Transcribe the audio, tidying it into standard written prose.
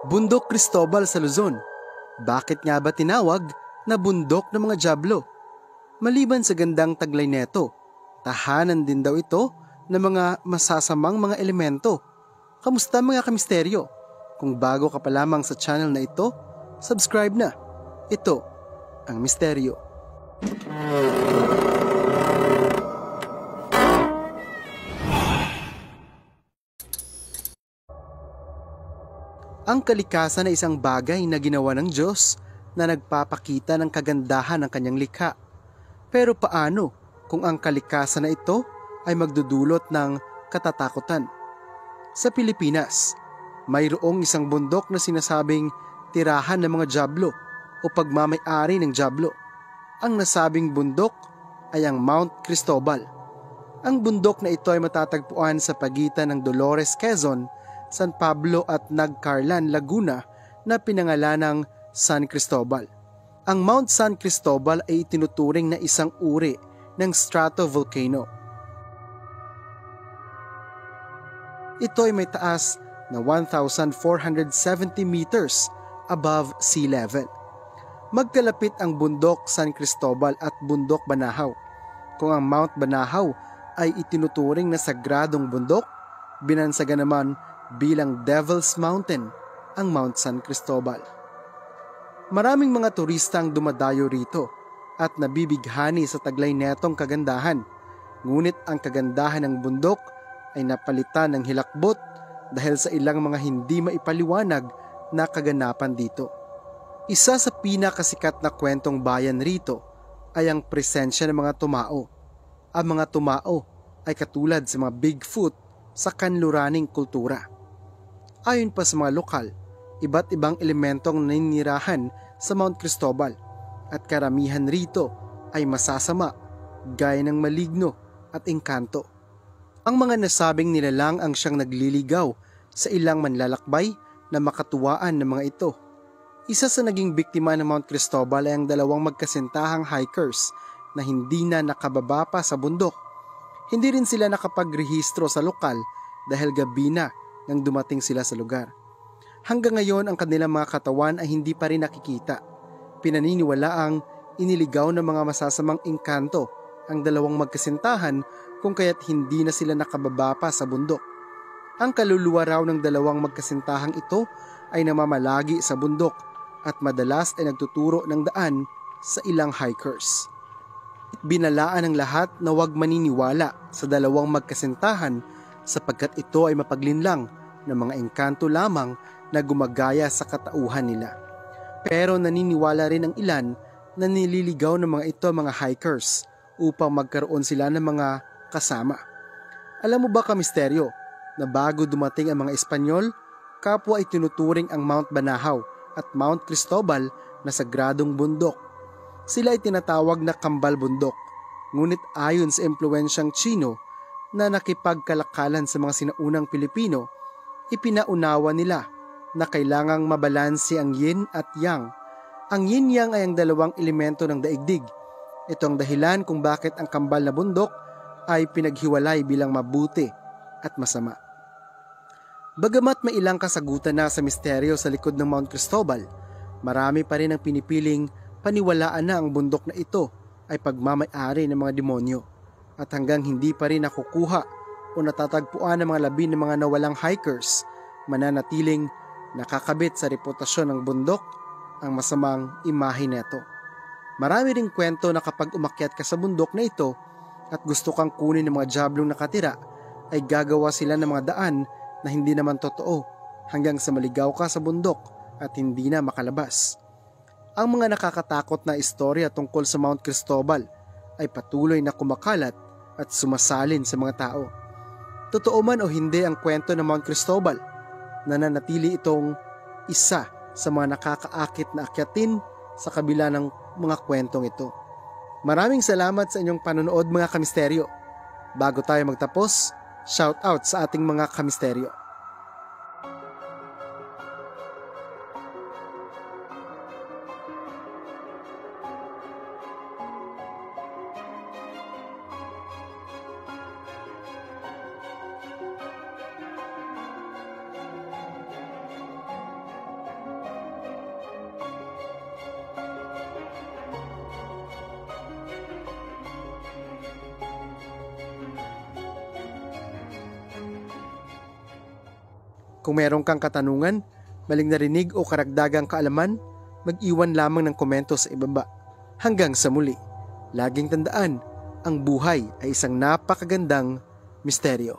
Bundok Cristobal sa Luzon. Bakit nga ba tinawag na bundok ng mga dyablo? Maliban sa gandang taglay neto, tahanan din daw ito ng mga masasamang mga elemento. Kamusta mga kamisteryo? Kung bago ka pa lamang sa channel na ito, subscribe na. Ito ang misteryo. Ang kalikasan ay isang bagay na ginawa ng Diyos na nagpapakita ng kagandahan ng kanyang likha. Pero paano kung ang kalikasan na ito ay magdudulot ng katatakutan? Sa Pilipinas, mayroong isang bundok na sinasabing tirahan ng mga dyablo o pagmamay-ari ng dyablo. Ang nasabing bundok ay ang Mount Cristobal. Ang bundok na ito ay matatagpuan sa pagitan ng Dolores, Quezon, San Pablo at Nagcarlan, Laguna na pinangalanang San Cristobal. Ang Mount San Cristobal ay itinuturing na isang uri ng stratovolcano. Ito ay may taas na 1,470 meters above sea level. Magkalapit ang bundok San Cristobal at bundok Banahaw. Kung ang Mount Banahaw ay itinuturing na sagradong bundok, binansagan naman bilang Devil's Mountain ang Mount San Cristobal. Maraming mga turista ang dumadayo rito at nabibighani sa taglay netong kagandahan. Ngunit ang kagandahan ng bundok ay napalitan ng hilakbot dahil sa ilang mga hindi maipaliwanag na kaganapan dito. Isa sa pinakasikat na kwentong bayan rito ay ang presensya ng mga tumao. Ang mga tumao ay katulad sa mga Bigfoot sa kanluraning kultura. Ayon pa sa mga lokal, iba't ibang elementong naninirahan sa Mount Cristobal at karamihan rito ay masasama, gaya ng maligno at engkanto. Ang mga nasabing nilalang ang siyang nagliligaw sa ilang manlalakbay na makatuwaan ng mga ito. Isa sa naging biktima ng Mount Cristobal ay ang dalawang magkasintahang hikers na hindi na nakababa pa sa bundok. Hindi rin sila nakapagrehistro sa lokal dahil gabi na nang dumating sila sa lugar. Hanggang ngayon ang kanilang mga katawan ay hindi pa rin nakikita. Pinaniniwalaang iniligaw ng mga masasamang engkanto ang dalawang magkasintahan kung kaya't hindi na sila nakababa pa sa bundok. Ang kaluluwa raw ng dalawang magkasintahang ito ay namamalagi sa bundok at madalas ay nagtuturo ng daan sa ilang hikers. Binalaan ng lahat na huwag maniniwala sa dalawang magkasintahan sapagkat ito ay mapaglinlang ng mga engkanto lamang na gumagaya sa katauhan nila. Pero naniniwala rin ang ilan na nililigaw ng mga ito mga hikers upang magkaroon sila ng mga kasama. Alam mo ba kamisteryo na bago dumating ang mga Espanyol, kapwa ay tinuturing ang Mount Banahaw at Mount Cristobal na sagradong bundok. Sila ay tinatawag na kambal bundok, ngunit ayon sa impluensyang Chino na nakipagkalakalan sa mga sinaunang Pilipino, ipinaunawa nila na kailangang mabalanse ang yin at yang. Ang yin-yang ay ang dalawang elemento ng daigdig. Ito ang dahilan kung bakit ang kambal na bundok ay pinaghiwalay bilang mabuti at masama. Bagamat may ilang kasagutan na sa misteryo sa likod ng Mount Cristobal, marami pa rin ang pinipiling paniwalaan na ang bundok na ito ay pagmamay-ari ng mga demonyo. At hanggang hindi pa rin nakukuha o natatagpuan ng mga labi ng mga nawalang hikers, mananatiling nakakabit sa reputasyon ng bundok ang masamang imahe nito. Marami ring kwento na kapag umakyat ka sa bundok na ito at gusto kang kunin ng mga diablong nakatira, ay gagawa sila ng mga daan na hindi naman totoo hanggang sa maligaw ka sa bundok at hindi na makalabas. Ang mga nakakatakot na istorya tungkol sa Mount Cristobal ay patuloy na kumakalat at sumasalin sa mga tao. Totoo man o hindi ang kwento ng Mount Cristobal, nananatili itong isa sa mga nakakaakit na akyatin sa kabila ng mga kwentong ito. Maraming salamat sa inyong panonood mga kamisteryo. Bago tayo magtapos, shout out sa ating mga kamisteryo. Kung meron kang katanungan, maling narinig o karagdagang kaalaman, mag-iwan lamang ng komento sa ibaba. Hanggang sa muli, laging tandaan, ang buhay ay isang napakagandang misteryo.